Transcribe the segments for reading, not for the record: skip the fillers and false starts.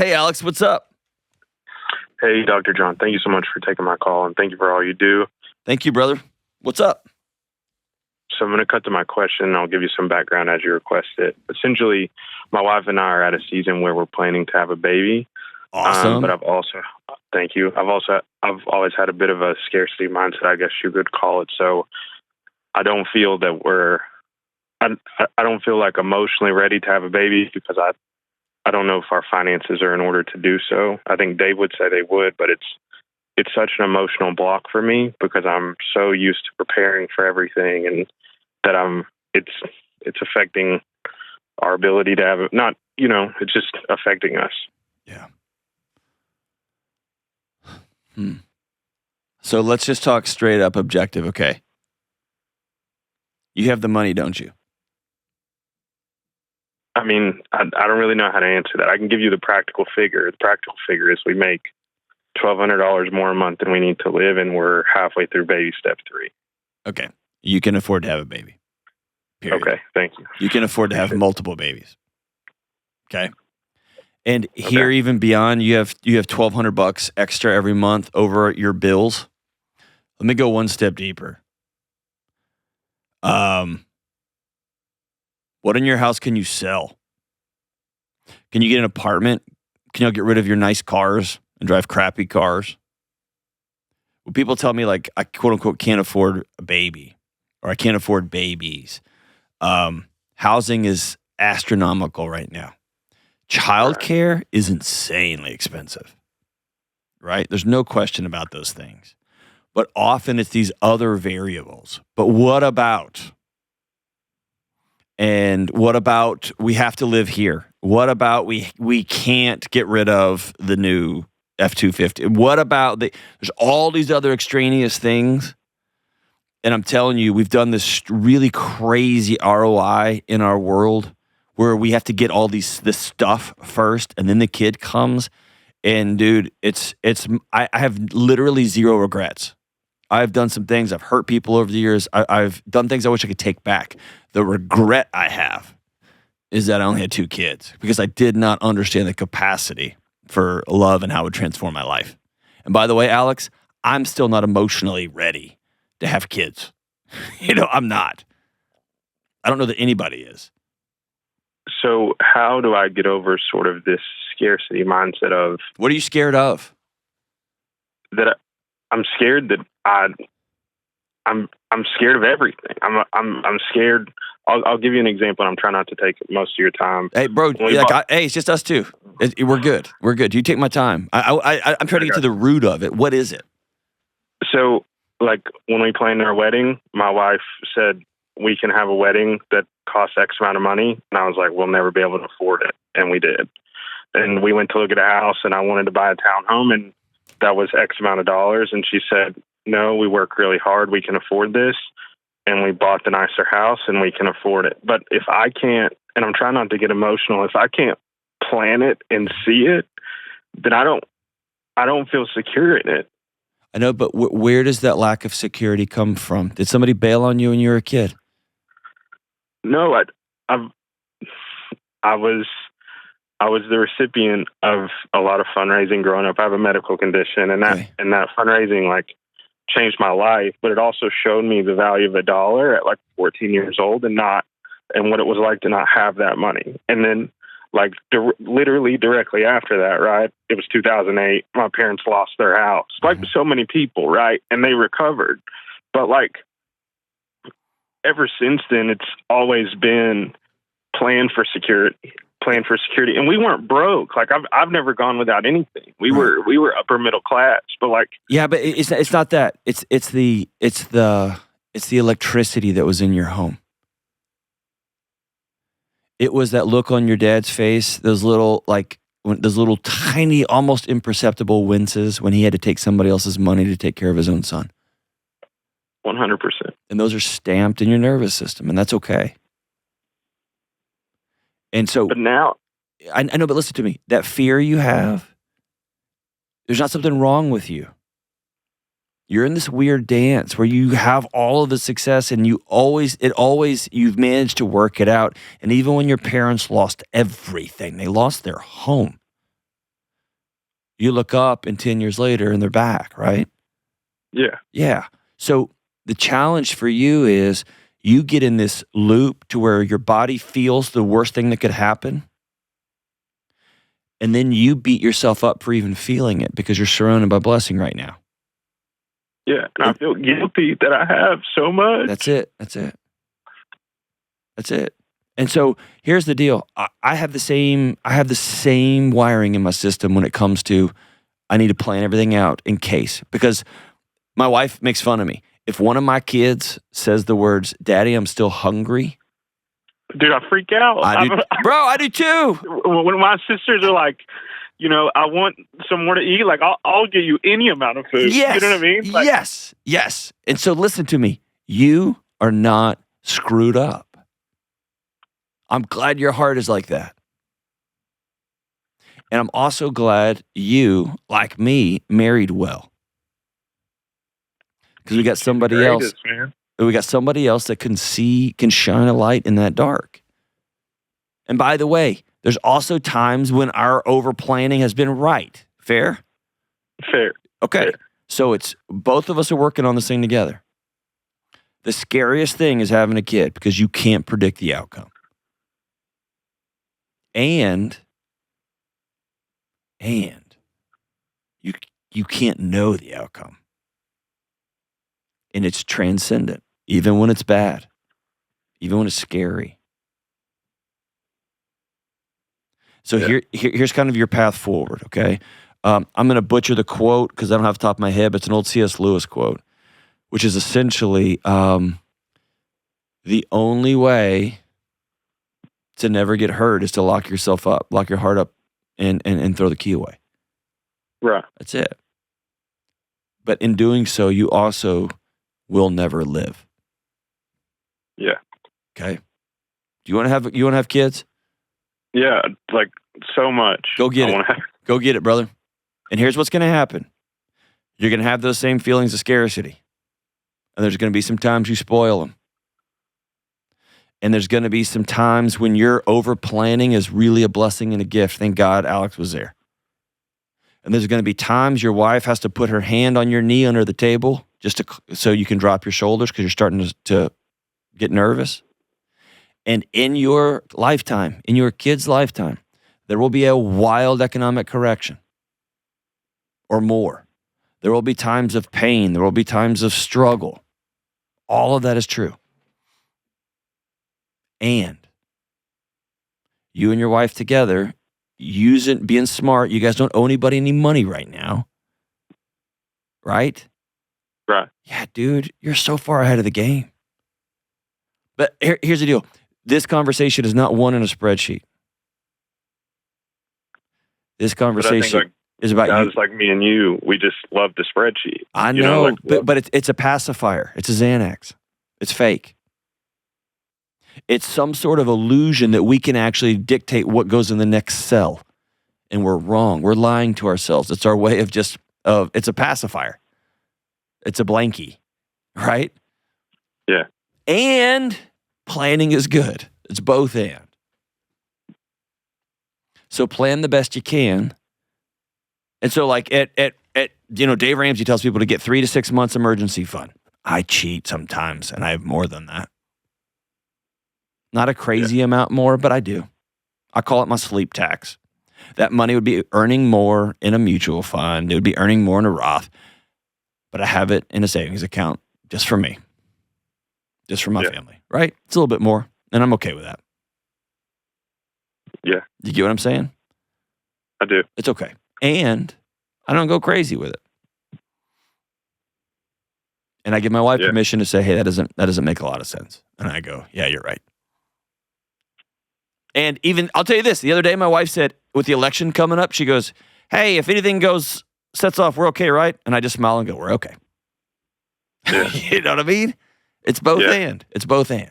Hey, Alex, what's up? Hey, Dr. John. Thank you so much for taking my call, and thank you for all you do. Thank you, brother. What's up? So I'm going to cut to my question, and I'll give you some background as you requested. Essentially, my wife and I are at a season where we're planning to have a baby. Awesome. But thank you. I've always had a bit of a scarcity mindset, I guess you could call it. So I don't feel that I don't feel like emotionally ready to have a baby because I don't know if our finances are in order to do so. I think Dave would say they would, but it's such an emotional block for me because I'm so used to preparing for everything, and that it's affecting our ability to have it. Not, it's just affecting us. Yeah. So let's just talk straight up objective, okay? You have the money, don't you? I mean, I don't really know how to answer that. I can give you the practical figure. The practical figure is we make $1,200 more a month than we need to live, and we're halfway through baby step 3. Okay. You can afford to have a baby. Period. Okay, thank you. You can afford to have multiple babies. Okay. And here, even beyond, you have $1,200 extra every month over your bills. Let me go one step deeper. What in your house can you sell? Can you get an apartment? Can you get rid of your nice cars and drive crappy cars? When people tell me, like, I quote unquote can't afford a baby or I can't afford babies, housing is astronomical right now. Childcare is insanely expensive, right? There's no question about those things. But often it's these other variables. But what about? And what about we have to live here? What about we can't get rid of the new F-250? What about there's all these other extraneous things. And I'm telling you, we've done this really crazy ROI in our world where we have to get all this stuff first, and then the kid comes. And dude, I have literally zero regrets. I've done some things. I've hurt people over the years. I've done things I wish I could take back. The regret I have is that I only had 2 kids because I did not understand the capacity for love and how it would transform my life. And by the way, Alex, I'm still not emotionally ready to have kids. I'm not. I don't know that anybody is. So how do I get over sort of this scarcity mindset of... What are you scared of? That I'm scared that I'm scared of everything. I'm scared. I'll give you an example, and I'm trying not to take most of your time. Hey, bro. Hey, it's just us two. We're good. We're good. You take my time. I'm trying to get to the root of it. What is it? So, like, when we planned our wedding, my wife said we can have a wedding that costs X amount of money, and I was like, we'll never be able to afford it, and we did. And we went to look at a house, and I wanted to buy a townhome, and that was X amount of dollars, and she said, no, we work really hard, we can afford this, and we bought the nicer house, and we can afford it. But if I can't, and I'm trying not to get emotional, if I can't plan it and see it, then I don't feel secure in it. I know, but where does that lack of security come from? Did somebody bail on you when you were a kid? No, I was the recipient of a lot of fundraising growing up. I have a medical condition, and that fundraising like changed my life, but it also showed me the value of a dollar at like 14 years old and what it was like to not have that money. And then like literally directly after that, right? It was 2008. My parents lost their house, like so many people, right? And they recovered. But like ever since then, it's always been plan for security. And we weren't broke. Like I've never gone without anything. We were upper middle class, but like, yeah, but it's not that. It's the electricity that was in your home. It was that look on your dad's face, those little tiny, almost imperceptible winces when he had to take somebody else's money to take care of his own son. 100%. And those are stamped in your nervous system, and that's okay. And so, but now, I know, but listen to me. That fear you have, there's not something wrong with you. You're in this weird dance where you have all of the success and you've managed to work it out. And even when your parents lost everything, they lost their home. You look up and 10 years later and they're back, right? Yeah. Yeah. So the challenge for you is you get in this loop to where your body feels the worst thing that could happen. And then you beat yourself up for even feeling it because you're surrounded by blessing right now. Yeah. And I feel guilty that I have so much. That's it. And so here's the deal. I have the same wiring in my system when it comes to I need to plan everything out in case. Because my wife makes fun of me. If one of my kids says the words, "Daddy, I'm still hungry," dude, I freak out. I do too. When my sisters are like, I want some more to eat, like I'll get you any amount of food. Yes. You know what I mean? Like, yes. And so listen to me. You are not screwed up. I'm glad your heart is like that. And I'm also glad you, like me, married well. Because we got somebody else. Man. We got somebody else that can shine a light in that dark. And by the way, there's also times when our over planning has been right. Fair? Fair. Okay. Fair. So it's both of us are working on this thing together. The scariest thing is having a kid because you can't predict the outcome. And you can't know the outcome. And it's transcendent, even when it's bad, even when it's scary. So here's kind of your path forward, okay? I'm going to butcher the quote because I don't have the top of my head, but it's an old C.S. Lewis quote, which is essentially the only way to never get hurt is to lock your heart up and throw the key away. Right. That's it. But in doing so, you also will never live. Yeah. Okay. Do you want to have kids? Yeah, like so much. Go get it. Go get it, brother. And here's what's going to happen. You're going to have those same feelings of scarcity. And there's going to be some times you spoil them. And there's going to be some times when your over planning is really a blessing and a gift. Thank God Alex was there. And there's going to be times your wife has to put her hand on your knee under the table so you can drop your shoulders because you're starting to get nervous. And in your lifetime, in your kid's lifetime, there will be a wild economic correction or more. There will be times of pain. There will be times of struggle. All of that is true. And you and your wife together, being smart. You guys don't owe anybody any money right now. Right? Right. Yeah, dude, you're so far ahead of the game. But here's the deal. This conversation is not one in a spreadsheet. This conversation is about guys like me and you. We just love the spreadsheet. I know, but it's a pacifier. It's a Xanax. It's fake. It's some sort of illusion that we can actually dictate what goes in the next cell. And we're wrong. We're lying to ourselves. It's our way of it's a pacifier. It's a blankie, right? Yeah. And planning is good. It's both and. So plan the best you can. And so like at Dave Ramsey tells people to get 3 to 6 months emergency fund. I cheat sometimes and I have more than that. Not a crazy amount more, but I do. I call it my sleep tax. That money would be earning more in a mutual fund. It would be earning more in a Roth. But I have it in a savings account just for me. Just for my family, right? It's a little bit more, and I'm okay with that. Yeah. You get what I'm saying? I do. It's okay. And I don't go crazy with it. And I give my wife permission to say, hey, that doesn't make a lot of sense. And I go, yeah, you're right. And even, I'll tell you this, the other day my wife said, with the election coming up, she goes, hey, if anything sets off, we're okay, right? And I just smile and go, we're okay. Yeah. You know what I mean? It's both and. It's both and.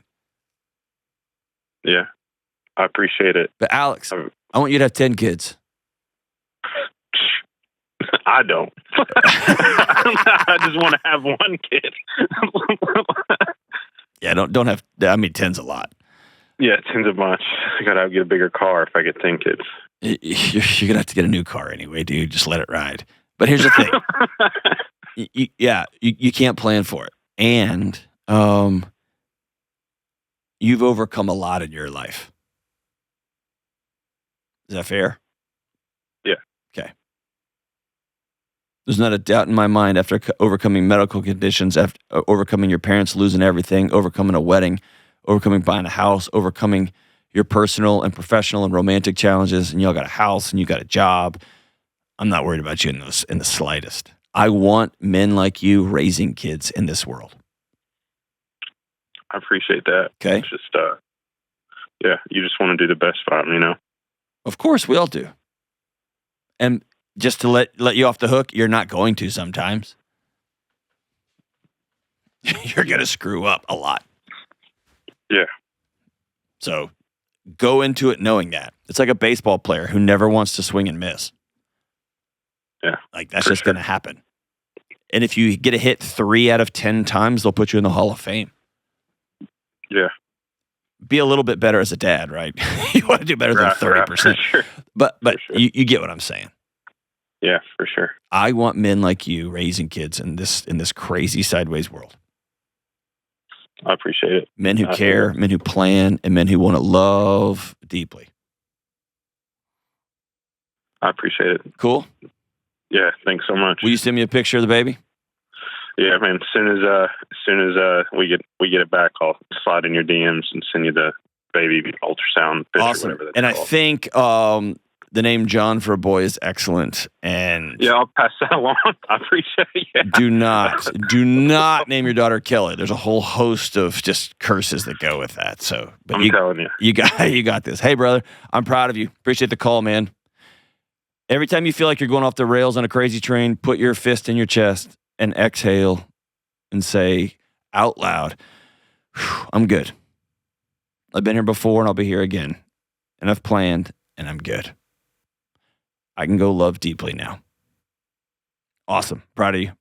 Yeah. I appreciate it. But Alex, I want you to have 10 kids. I don't. I just want to have one kid. Yeah, don't have, 10's a lot. Yeah, 10's a bunch. I got to get a bigger car if I get 10 kids. You're going to have to get a new car anyway, dude. Just let it ride. But here's the thing. You can't plan for it. And you've overcome a lot in your life. Is that fair? Yeah. Okay. There's not a doubt in my mind after overcoming medical conditions, after overcoming your parents losing everything, overcoming a wedding, overcoming buying a house, overcoming your personal and professional and romantic challenges, and y'all got a house and you got a job. I'm not worried about you in the slightest. I want men like you raising kids in this world. I appreciate that. Okay. It's just, you just want to do the best for them, you know? Of course, we all do. And just to let you off the hook, you're not going to sometimes. You're going to screw up a lot. Yeah. So go into it knowing that. It's like a baseball player who never wants to swing and miss. Yeah. Like, that's just going to happen. And if you get a hit 3 out of 10 times, they'll put you in the Hall of Fame. Yeah. Be a little bit better as a dad, right? You want to do better than 30%. For sure. But For sure. you get what I'm saying. Yeah, for sure. I want men like you raising kids in this crazy sideways world. I appreciate it. Men who care, men who plan, and men who want to love deeply. I appreciate it. Cool? Yeah, thanks so much. Will you send me a picture of the baby? Yeah, man. As soon as we get it back, I'll slide in your DMs and send you the baby ultrasound picture. Awesome. Whatever that's And called. I think the name John for a boy is excellent. And yeah, I'll pass that along. I appreciate it. Yeah. do not name your daughter Kelly. There's a whole host of just curses that go with that. So, but I'm telling you, you got this. Hey, brother, I'm proud of you. Appreciate the call, man. Every time you feel like you're going off the rails on a crazy train, put your fist in your chest and exhale and say out loud, I'm good. I've been here before and I'll be here again. And I've planned and I'm good. I can go love deeply now. Awesome. Proud of you.